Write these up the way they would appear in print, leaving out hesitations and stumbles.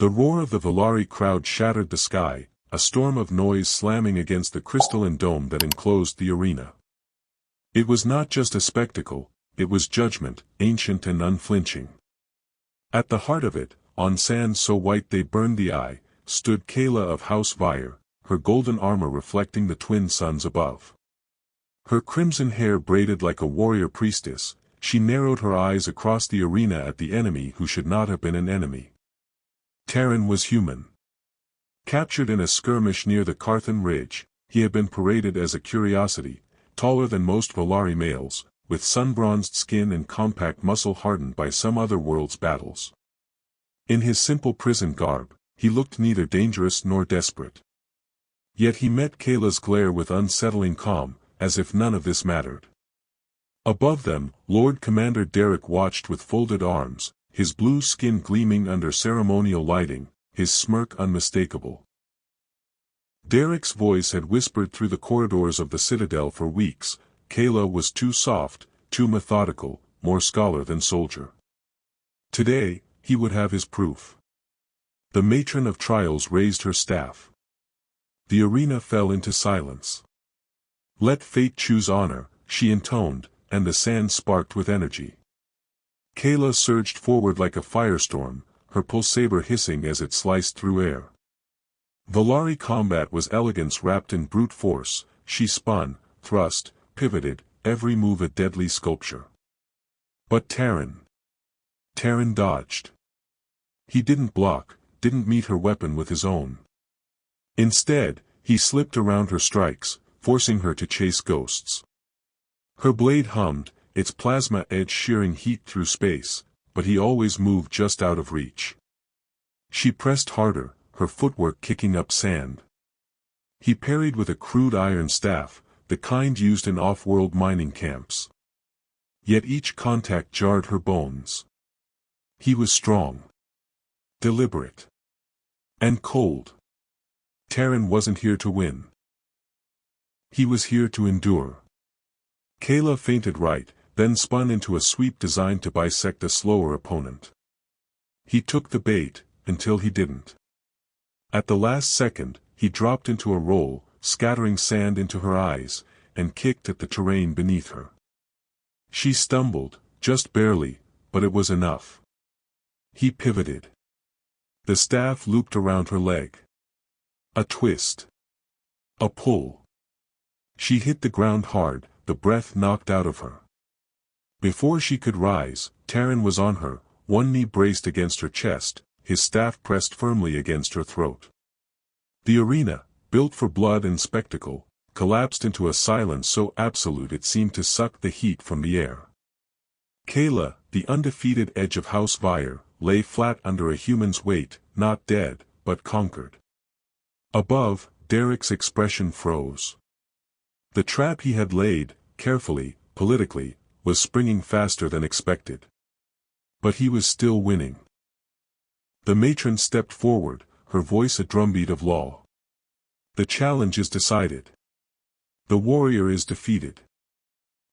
The roar of the Valari crowd shattered the sky, a storm of noise slamming against the crystalline dome that enclosed the arena. It was not just a spectacle, it was judgment, ancient and unflinching. At the heart of it, on sand so white they burned the eye, stood Kayla of House Vire, her golden armor reflecting the twin suns above. Her crimson hair braided like a warrior priestess, she narrowed her eyes across the arena at the enemy who should not have been an enemy. Terran was human. Captured in a skirmish near the Carthan Ridge, he had been paraded as a curiosity, taller than most Valari males, with sun-bronzed skin and compact muscle hardened by some other world's battles. In his simple prison garb, he looked neither dangerous nor desperate. Yet he met Kayla's glare with unsettling calm, as if none of this mattered. Above them, Lord Commander Derek watched with folded arms, his blue skin gleaming under ceremonial lighting, his smirk unmistakable. Derek's voice had whispered through the corridors of the Citadel for weeks, Kayla was too soft, too methodical, more scholar than soldier. Today, he would have his proof. The matron of trials raised her staff. The arena fell into silence. Let fate choose honor, she intoned, and the sand sparked with energy. Kayla surged forward like a firestorm, her pulse-saber hissing as it sliced through air. Valari combat was elegance wrapped in brute force, she spun, thrust, pivoted, every move a deadly sculpture. But Terran dodged. He didn't block, didn't meet her weapon with his own. Instead, he slipped around her strikes, forcing her to chase ghosts. Her blade hummed, its plasma edge shearing heat through space, but he always moved just out of reach. She pressed harder, her footwork kicking up sand. He parried with a crude iron staff, the kind used in off-world mining camps. Yet each contact jarred her bones. He was strong, deliberate, and cold. Terran wasn't here to win. He was here to endure. Kayla feinted right, then spun into a sweep designed to bisect a slower opponent. He took the bait, until he didn't. At the last second, he dropped into a roll, scattering sand into her eyes, and kicked at the terrain beneath her. She stumbled, just barely, but it was enough. He pivoted. The staff looped around her leg. A twist. A pull. She hit the ground hard, the breath knocked out of her. Before she could rise, Terran was on her, one knee braced against her chest, his staff pressed firmly against her throat. The arena, built for blood and spectacle, collapsed into a silence so absolute it seemed to suck the heat from the air. Kayla, the undefeated edge of House Vire, lay flat under a human's weight, not dead, but conquered. Above, Derek's expression froze. The trap he had laid, carefully, politically, was springing faster than expected. But he was still winning. The matron stepped forward, her voice a drumbeat of law. The challenge is decided. The warrior is defeated.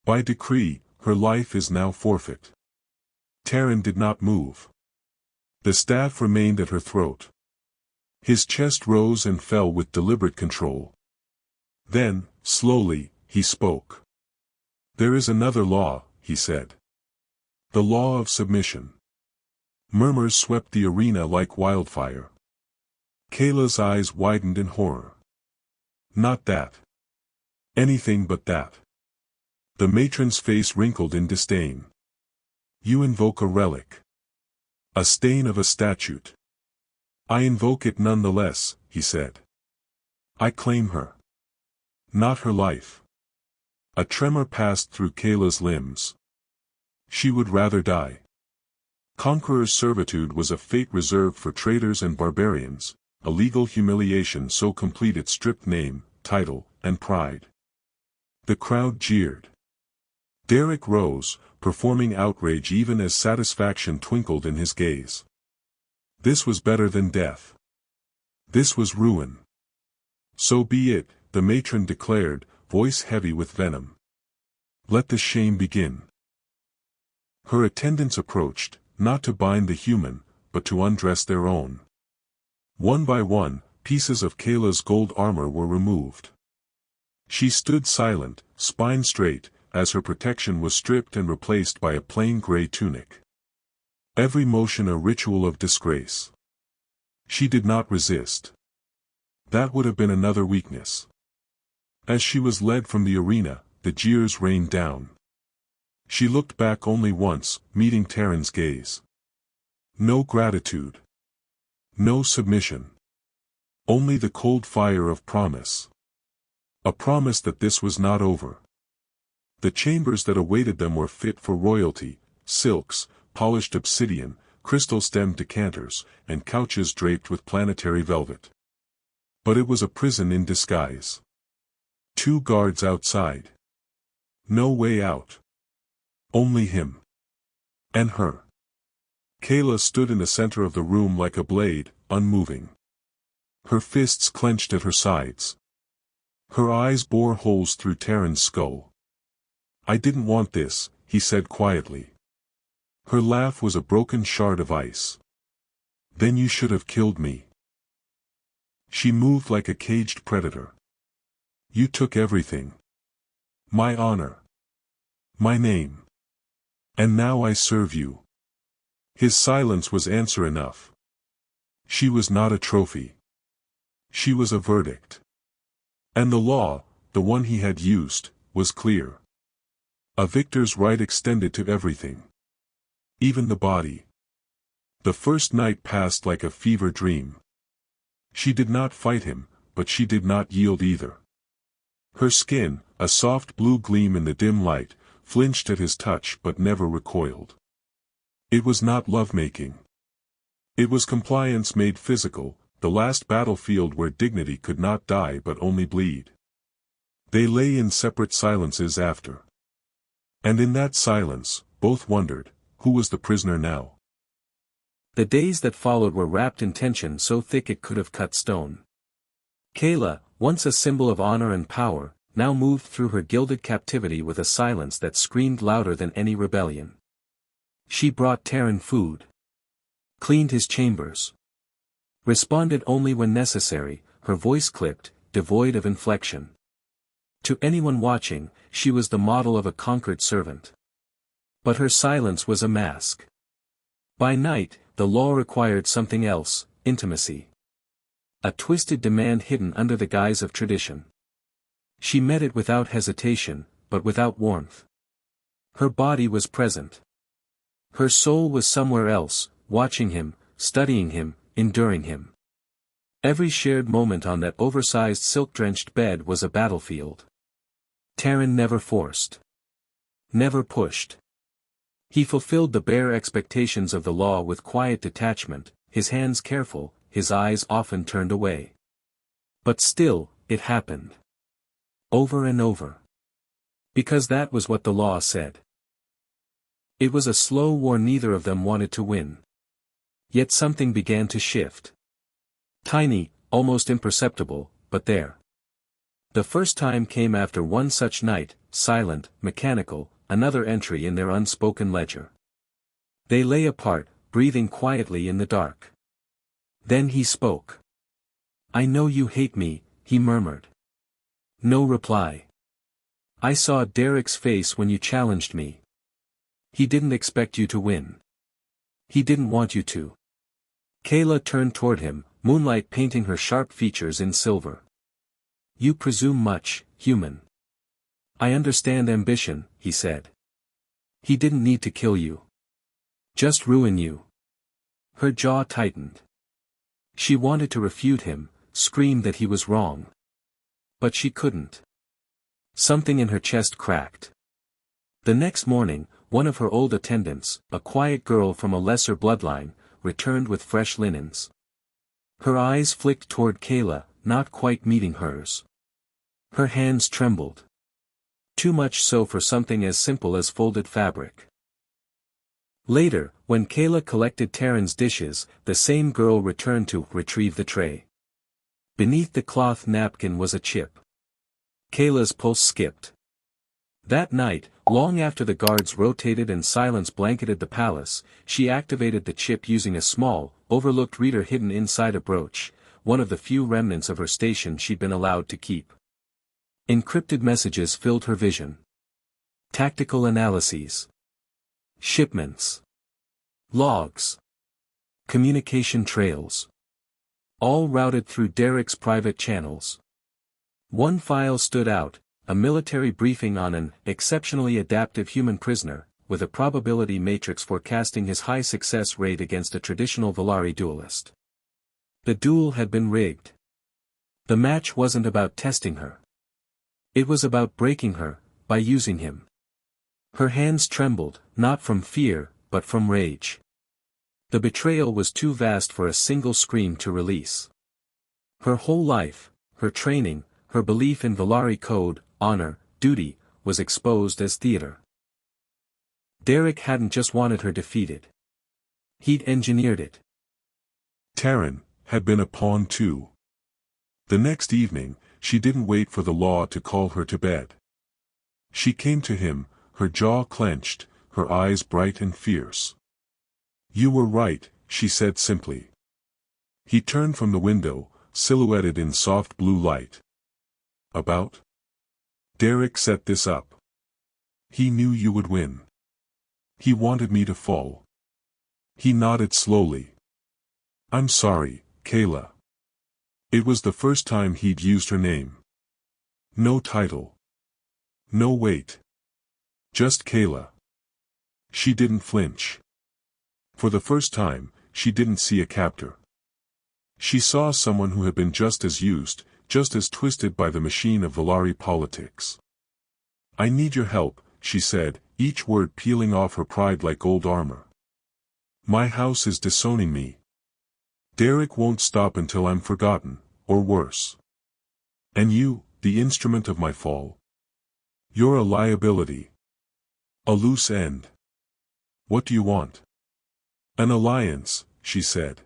By decree, her life is now forfeit. Terran did not move. The staff remained at her throat. His chest rose and fell with deliberate control. Then, slowly, he spoke. There is another law, he said. The law of submission. Murmurs swept the arena like wildfire. Kayla's eyes widened in horror. Not that. Anything but that. The matron's face wrinkled in disdain. You invoke a relic. A stain of a statute. I invoke it nonetheless, he said. I claim her. Not her life. A tremor passed through Kayla's limbs. She would rather die. Conqueror's servitude was a fate reserved for traitors and barbarians, a legal humiliation so complete it stripped name, title, and pride. The crowd jeered. Derek rose, performing outrage even as satisfaction twinkled in his gaze. This was better than death. This was ruin. So be it, the matron declared, voice heavy with venom. Let the shame begin. Her attendants approached, not to bind the human, but to undress their own. One by one, pieces of Kayla's gold armor were removed. She stood silent, spine straight, as her protection was stripped and replaced by a plain gray tunic. Every motion a ritual of disgrace. She did not resist. That would have been another weakness. As she was led from the arena, the jeers rained down. She looked back only once, meeting Terran's gaze. No gratitude. No submission. Only the cold fire of promise. A promise that this was not over. The chambers that awaited them were fit for royalty, silks, polished obsidian, crystal-stemmed decanters, and couches draped with planetary velvet. But it was a prison in disguise. 2 guards outside. No way out. Only him. And her. Kayla stood in the center of the room like a blade, unmoving. Her fists clenched at her sides. Her eyes bore holes through Terran's skull. "I didn't want this," he said quietly. Her laugh was a broken shard of ice. "Then you should have killed me." She moved like a caged predator. "You took everything. My honor. My name. And now I serve you." His silence was answer enough. She was not a trophy. She was a verdict. And the law, the one he had used, was clear. A victor's right extended to everything. Even the body. The first night passed like a fever dream. She did not fight him, but she did not yield either. Her skin, a soft blue gleam in the dim light, flinched at his touch but never recoiled. It was not lovemaking. It was compliance made physical, the last battlefield where dignity could not die but only bleed. They lay in separate silences after. And in that silence, both wondered, who was the prisoner now? The days that followed were wrapped in tension so thick it could have cut stone. Kayla, once a symbol of honor and power, now moved through her gilded captivity with a silence that screamed louder than any rebellion. She brought Terran food. Cleaned his chambers. Responded only when necessary, her voice clipped, devoid of inflection. To anyone watching, she was the model of a conquered servant. But her silence was a mask. By night, the law required something else, intimacy. A twisted demand hidden under the guise of tradition. She met it without hesitation, but without warmth. Her body was present. Her soul was somewhere else, watching him, studying him, enduring him. Every shared moment on that oversized silk-drenched bed was a battlefield. Terran never forced. Never pushed. He fulfilled the bare expectations of the law with quiet detachment, his hands careful, his eyes often turned away. But still, it happened. Over and over. Because that was what the law said. It was a slow war neither of them wanted to win. Yet something began to shift. Tiny, almost imperceptible, but there. The first time came after one such night, silent, mechanical, another entry in their unspoken ledger. They lay apart, breathing quietly in the dark. Then he spoke. "I know you hate me," he murmured. No reply. "I saw Derek's face when you challenged me. He didn't expect you to win. He didn't want you to." Kayla turned toward him, moonlight painting her sharp features in silver. "You presume much, human." "I understand ambition," he said. "He didn't need to kill you. Just ruin you." Her jaw tightened. She wanted to refute him, scream that he was wrong. But she couldn't. Something in her chest cracked. The next morning, one of her old attendants, a quiet girl from a lesser bloodline, returned with fresh linens. Her eyes flicked toward Kayla, not quite meeting hers. Her hands trembled. Too much so for something as simple as folded fabric. Later, when Kayla collected Terran's dishes, the same girl returned to retrieve the tray. Beneath the cloth napkin was a chip. Kayla's pulse skipped. That night, long after the guards rotated and silence blanketed the palace, she activated the chip using a small, overlooked reader hidden inside a brooch, one of the few remnants of her station she'd been allowed to keep. Encrypted messages filled her vision. Tactical analyses. Shipments. Logs. Communication trails. All routed through Derek's private channels. One file stood out, a military briefing on an exceptionally adaptive human prisoner, with a probability matrix forecasting his high success rate against a traditional Valari duelist. The duel had been rigged. The match wasn't about testing her. It was about breaking her, by using him. Her hands trembled, not from fear, but from rage. The betrayal was too vast for a single scream to release. Her whole life, her training, her belief in Valari code, honor, duty, was exposed as theater. Derek hadn't just wanted her defeated. He'd engineered it. Terran had been a pawn too. The next evening, she didn't wait for the law to call her to bed. She came to him, her jaw clenched, her eyes bright and fierce. "You were right," she said simply. He turned from the window, silhouetted in soft blue light. "About?" "Derek set this up. He knew you would win. He wanted me to fall." He nodded slowly. "I'm sorry, Kayla." It was the first time he'd used her name. No title. No weight. Just Kayla. She didn't flinch. For the first time, she didn't see a captor. She saw someone who had been just as used, just as twisted by the machine of Valari politics. "I need your help," she said, each word peeling off her pride like old armor. "My house is disowning me. Derek won't stop until I'm forgotten, or worse. And you, the instrument of my fall. You're a liability. A loose end. What do you want?" "An alliance," she said.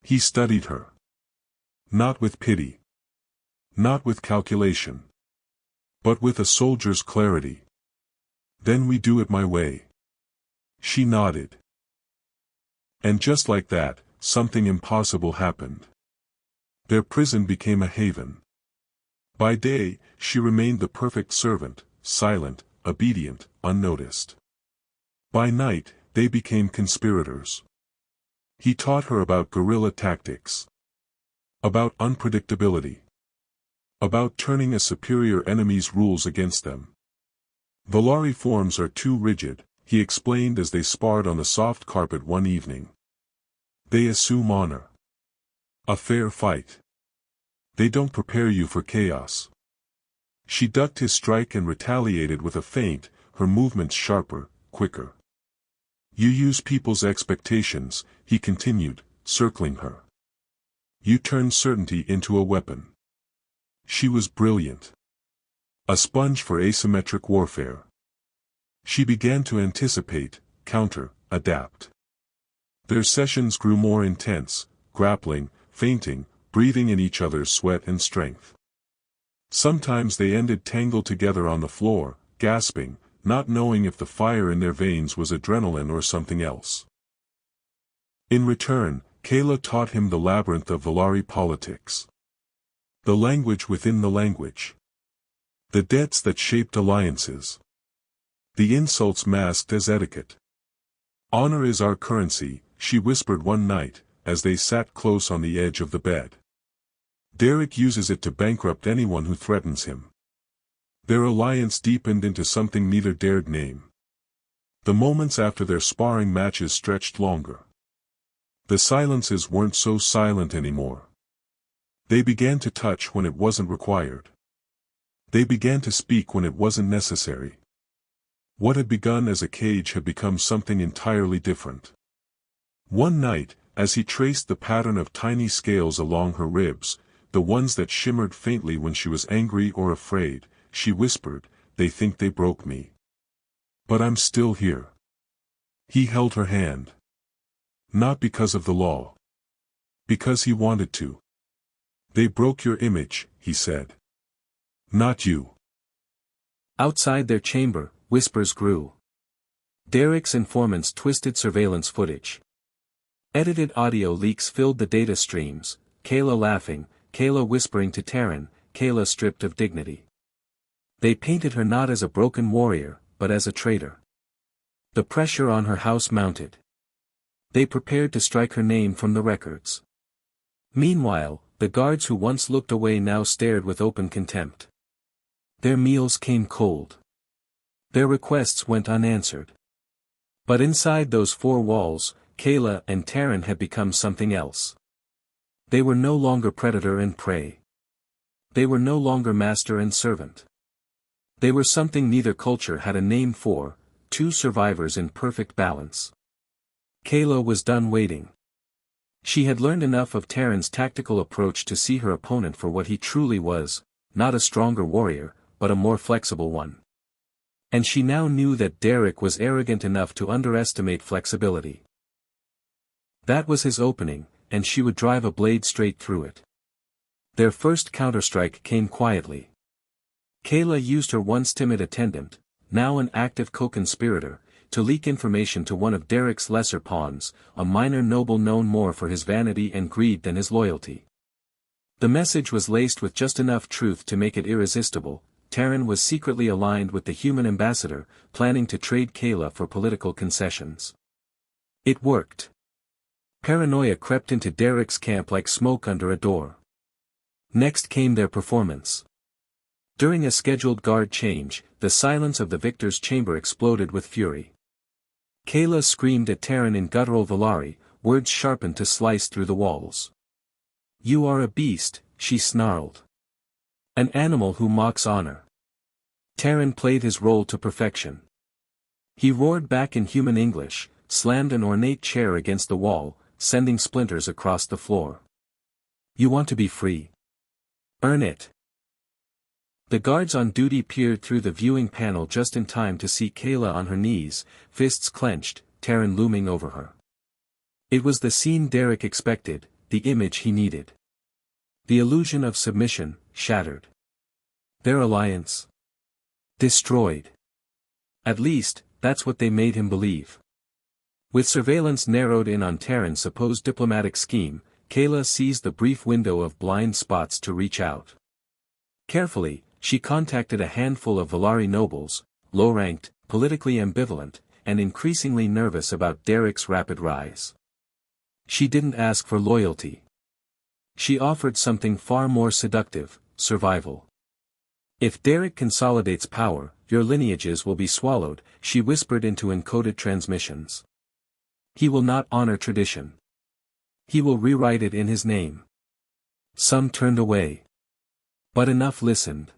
He studied her. Not with pity. Not with calculation. But with a soldier's clarity. "Then we do it my way." She nodded. And just like that, something impossible happened. Their prison became a haven. By day, she remained the perfect servant, silent, obedient, unnoticed. By night, they became conspirators. He taught her about guerrilla tactics. About unpredictability. About turning a superior enemy's rules against them. "Valari forms are too rigid," he explained as they sparred on the soft carpet one evening. "They assume honor. A fair fight. They don't prepare you for chaos." She ducked his strike and retaliated with a feint, her movements sharper, quicker. "You use people's expectations," he continued, circling her. "You turn certainty into a weapon." She was brilliant. A sponge for asymmetric warfare. She began to anticipate, counter, adapt. Their sessions grew more intense, grappling, feinting, breathing in each other's sweat and strength. Sometimes they ended tangled together on the floor, gasping, not knowing if the fire in their veins was adrenaline or something else. In return, Kayla taught him the labyrinth of Valari politics. The language within the language. The debts that shaped alliances. The insults masked as etiquette. "Honor is our currency," she whispered one night, as they sat close on the edge of the bed. "Derek uses it to bankrupt anyone who threatens him." Their alliance deepened into something neither dared name. The moments after their sparring matches stretched longer. The silences weren't so silent anymore. They began to touch when it wasn't required. They began to speak when it wasn't necessary. What had begun as a cage had become something entirely different. One night, as he traced the pattern of tiny scales along her ribs, the ones that shimmered faintly when she was angry or afraid, she whispered, "They think they broke me. But I'm still here." He held her hand. Not because of the law. Because he wanted to. "They broke your image," he said. "Not you." Outside their chamber, whispers grew. Derek's informants twisted surveillance footage. Edited audio leaks filled the data streams, Kayla laughing, Kayla whispering to Terran, Kayla stripped of dignity. They painted her not as a broken warrior, but as a traitor. The pressure on her house mounted. They prepared to strike her name from the records. Meanwhile, the guards who once looked away now stared with open contempt. Their meals came cold. Their requests went unanswered. But inside those four walls, Kayla and Terran had become something else. They were no longer predator and prey. They were no longer master and servant. They were something neither culture had a name for, two survivors in perfect balance. Kayla was done waiting. She had learned enough of Terran's tactical approach to see her opponent for what he truly was, not a stronger warrior, but a more flexible one. And she now knew that Derek was arrogant enough to underestimate flexibility. That was his opening, and she would drive a blade straight through it. Their first counterstrike came quietly. Kayla used her once timid attendant, now an active co-conspirator, to leak information to one of Derek's lesser pawns, a minor noble known more for his vanity and greed than his loyalty. The message was laced with just enough truth to make it irresistible. Terran was secretly aligned with the human ambassador, planning to trade Kayla for political concessions. It worked. Paranoia crept into Derek's camp like smoke under a door. Next came their performance. During a scheduled guard change, the silence of the victor's chamber exploded with fury. Kayla screamed at Terran in guttural Valari, words sharpened to slice through the walls. "You are a beast," she snarled. "An animal who mocks honor." Terran played his role to perfection. He roared back in human English, slammed an ornate chair against the wall, sending splinters across the floor. "You want to be free? Earn it." The guards on duty peered through the viewing panel just in time to see Kayla on her knees, fists clenched, Terran looming over her. It was the scene Derek expected, the image he needed. The illusion of submission, shattered. Their alliance destroyed. At least, that's what they made him believe. With surveillance narrowed in on Terran's supposed diplomatic scheme, Kayla seized the brief window of blind spots to reach out. Carefully, she contacted a handful of Valari nobles, low-ranked, politically ambivalent, and increasingly nervous about Derek's rapid rise. She didn't ask for loyalty. She offered something far more seductive, survival. "If Derek consolidates power, your lineages will be swallowed," she whispered into encoded transmissions. "He will not honor tradition. He will rewrite it in his name." Some turned away. But enough listened.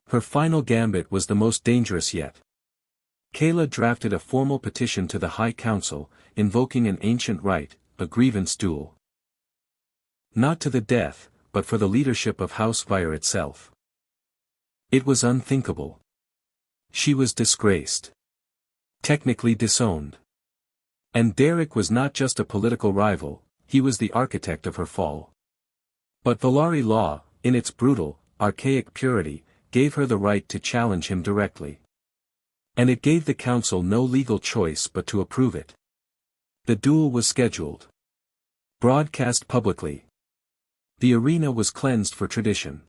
Her final gambit was the most dangerous yet. Kayla drafted a formal petition to the High Council, invoking an ancient right, a grievance duel. Not to the death, but for the leadership of House Vire itself. It was unthinkable. She was disgraced. Technically disowned. And Derek was not just a political rival, he was the architect of her fall. But Valari law, in its brutal, archaic purity, gave her the right to challenge him directly. And it gave the council no legal choice but to approve it. The duel was scheduled. Broadcast publicly. The arena was cleansed for tradition.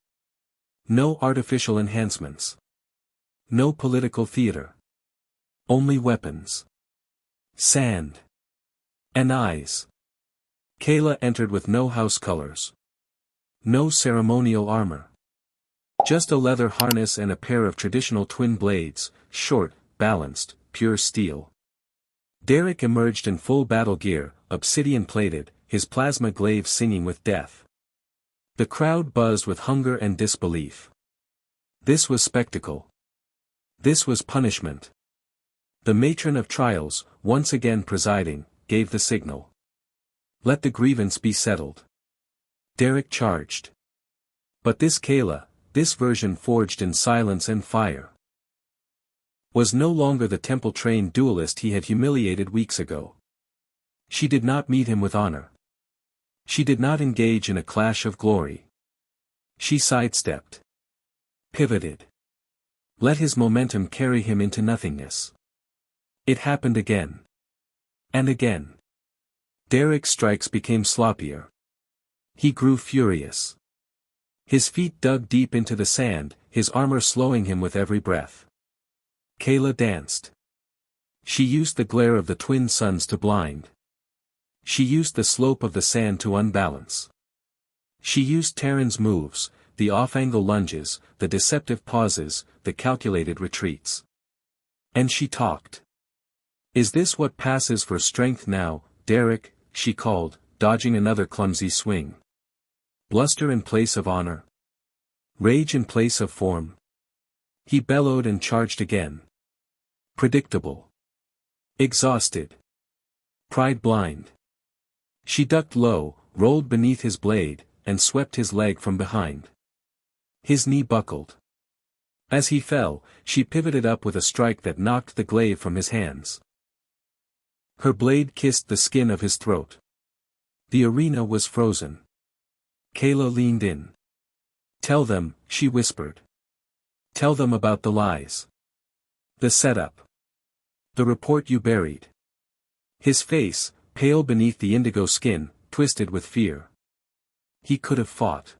No artificial enhancements. No political theater. Only weapons. Sand. And eyes. Kayla entered with no house colors. No ceremonial armor. Just a leather harness and a pair of traditional twin blades, short, balanced, pure steel. Derek emerged in full battle gear, obsidian-plated, his plasma glaive singing with death. The crowd buzzed with hunger and disbelief. This was spectacle. This was punishment. The matron of trials, once again presiding, gave the signal. Let the grievance be settled. Derek charged. But this Kayla, this version forged in silence and fire, was no longer the temple-trained duelist he had humiliated weeks ago. She did not meet him with honor. She did not engage in a clash of glory. She sidestepped. Pivoted. Let his momentum carry him into nothingness. It happened again. And again. Derek's strikes became sloppier. He grew furious. His feet dug deep into the sand, his armor slowing him with every breath. Kayla danced. She used the glare of the twin suns to blind. She used the slope of the sand to unbalance. She used Terran's moves, the off-angle lunges, the deceptive pauses, the calculated retreats. And she talked. "Is this what passes for strength now, Derek?" she called, dodging another clumsy swing. "Bluster in place of honor? Rage in place of form?" He bellowed and charged again. Predictable. Exhausted. Pride blind. She ducked low, rolled beneath his blade, and swept his leg from behind. His knee buckled. As he fell, she pivoted up with a strike that knocked the glaive from his hands. Her blade kissed the skin of his throat. The arena was frozen. Kayla leaned in. "Tell them," she whispered. "Tell them about the lies. The setup. The report you buried." His face, pale beneath the indigo skin, twisted with fear. He could have fought.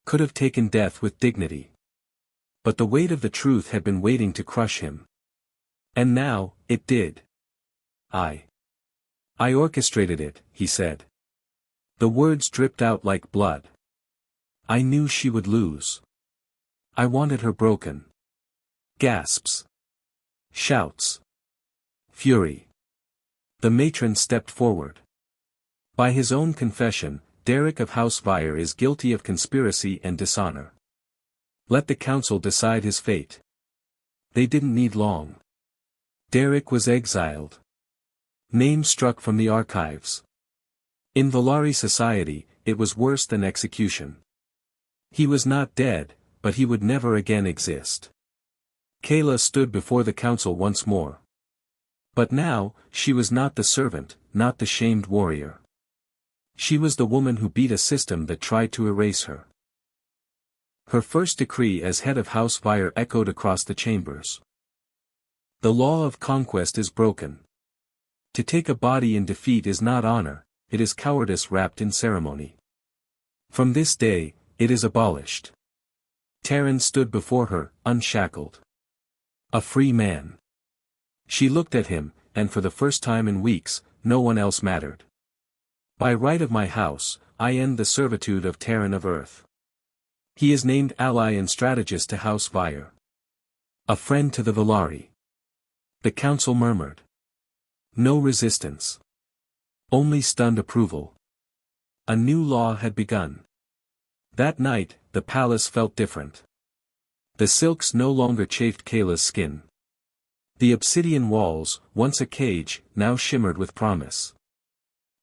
Could have taken death with dignity. But the weight of the truth had been waiting to crush him. And now, it did. I orchestrated it," he said. The words dripped out like blood. "I knew she would lose. I wanted her broken." Gasps. Shouts. Fury. The matron stepped forward. "By his own confession, Derek of House Vire is guilty of conspiracy and dishonor. Let the council decide his fate." They didn't need long. Derek was exiled. Name struck from the archives. In Valari society, it was worse than execution. He was not dead, but he would never again exist. Kayla stood before the council once more. But now, she was not the servant, not the shamed warrior. She was the woman who beat a system that tried to erase her. Her first decree as head of House Vire echoed across the chambers. "The law of conquest is broken. To take a body in defeat is not honor, it is cowardice wrapped in ceremony. From this day, it is abolished." Terran stood before her, unshackled. A free man. She looked at him, and for the first time in weeks, no one else mattered. "By right of my house, I end the servitude of Terran of Earth." He is named ally and strategist to House Vire. A friend to the Valari. The council murmured. No resistance. Only stunned approval. A new law had begun. That night, the palace felt different. The silks no longer chafed Kayla's skin. The obsidian walls, once a cage, now shimmered with promise.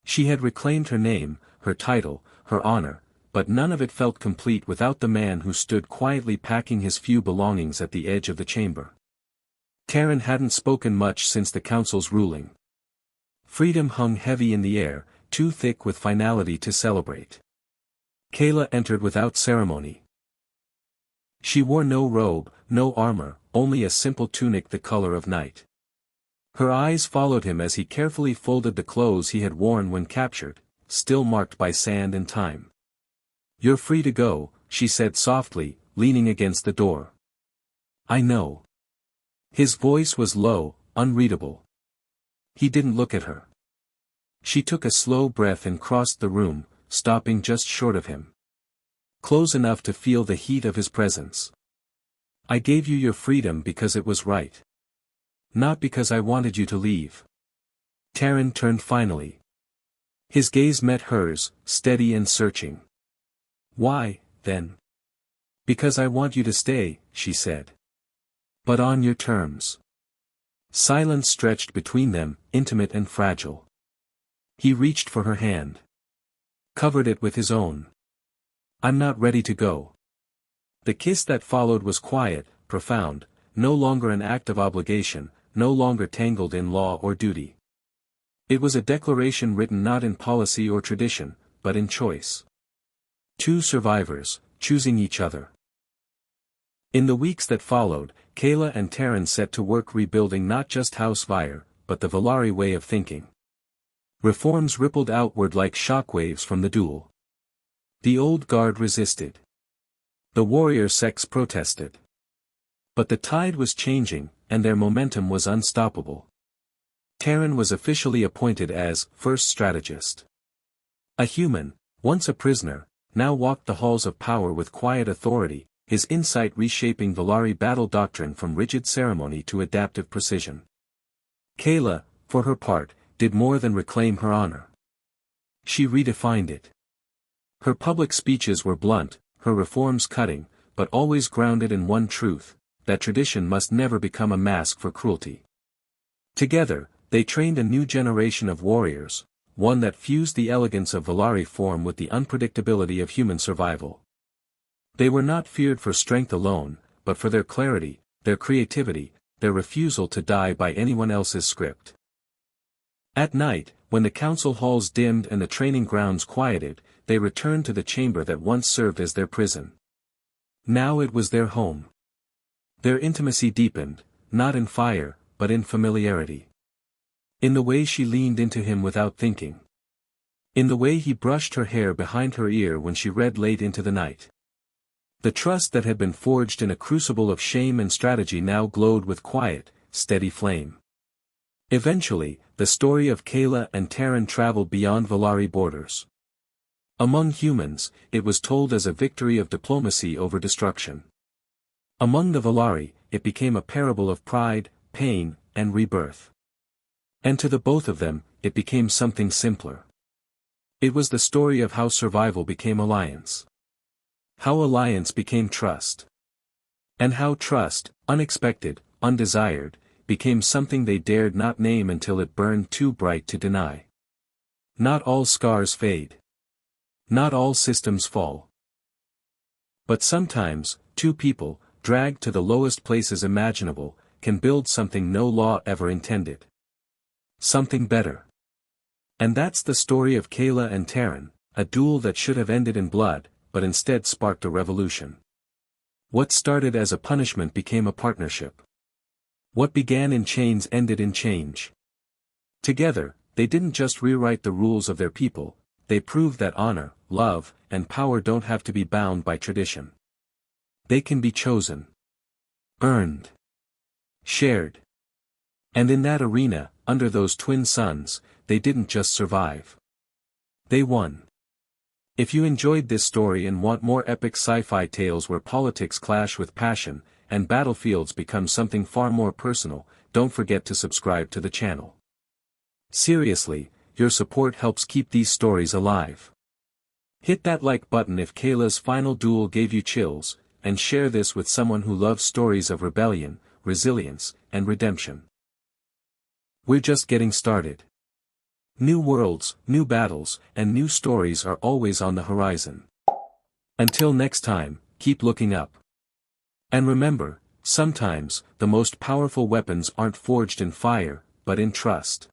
She had reclaimed her name, her title, her honor, but none of it felt complete without the man who stood quietly packing his few belongings at the edge of the chamber. Terran hadn't spoken much since the council's ruling. Freedom hung heavy in the air, too thick with finality to celebrate. Kayla entered without ceremony. She wore no robe, no armor, only a simple tunic the color of night. Her eyes followed him as he carefully folded the clothes he had worn when captured, still marked by sand and time. "You're free to go," she said softly, leaning against the door. "I know." His voice was low, unreadable. He didn't look at her. She took a slow breath and crossed the room, stopping just short of him. Close enough to feel the heat of his presence. "I gave you your freedom because it was right. Not because I wanted you to leave." Terran turned finally. His gaze met hers, steady and searching. "Why, then?" "Because I want you to stay," she said. "But on your terms." Silence stretched between them, intimate and fragile. He reached for her hand. Covered it with his own. "I'm not ready to go." The kiss that followed was quiet, profound, no longer an act of obligation, no longer tangled in law or duty. It was a declaration written not in policy or tradition, but in choice. Two survivors, choosing each other. In the weeks that followed, Kayla and Terran set to work rebuilding not just House Vire, but the Valari way of thinking. Reforms rippled outward like shockwaves from the duel. The old guard resisted. The warrior sects protested. But the tide was changing, and their momentum was unstoppable. Terran was officially appointed as first strategist. A human, once a prisoner, now walked the halls of power with quiet authority, his insight reshaping Valari battle doctrine from rigid ceremony to adaptive precision. Kayla, for her part, did more than reclaim her honor. She redefined it. Her public speeches were blunt, her reforms cutting, but always grounded in one truth, that tradition must never become a mask for cruelty. Together, they trained a new generation of warriors, one that fused the elegance of Valari form with the unpredictability of human survival. They were not feared for strength alone, but for their clarity, their creativity, their refusal to die by anyone else's script. At night, when the council halls dimmed and the training grounds quieted, they returned to the chamber that once served as their prison. Now it was their home. Their intimacy deepened, not in fire, but in familiarity. In the way she leaned into him without thinking. In the way he brushed her hair behind her ear when she read late into the night. The trust that had been forged in a crucible of shame and strategy now glowed with quiet, steady flame. Eventually, the story of Kayla and Terran traveled beyond Valari borders. Among humans, it was told as a victory of diplomacy over destruction. Among the Valari, it became a parable of pride, pain, and rebirth. And to the both of them, it became something simpler. It was the story of how survival became alliance. How alliance became trust. And how trust, unexpected, undesired, became something they dared not name until it burned too bright to deny. Not all scars fade. Not all systems fall. But sometimes, two people, dragged to the lowest places imaginable, can build something no law ever intended. Something better. And that's the story of Kayla and Terran, a duel that should have ended in blood, but instead sparked a revolution. What started as a punishment became a partnership. What began in chains ended in change. Together, they didn't just rewrite the rules of their people, they proved that honor, love, and power don't have to be bound by tradition. They can be chosen. Earned. Shared. And in that arena, under those twin suns, they didn't just survive. They won. If you enjoyed this story and want more epic sci-fi tales where politics clash with passion, and battlefields become something far more personal, don't forget to subscribe to the channel. Seriously, your support helps keep these stories alive. Hit that like button if Kayla's final duel gave you chills, and share this with someone who loves stories of rebellion, resilience, and redemption. We're just getting started. New worlds, new battles, and new stories are always on the horizon. Until next time, keep looking up. And remember, sometimes, the most powerful weapons aren't forged in fire, but in trust.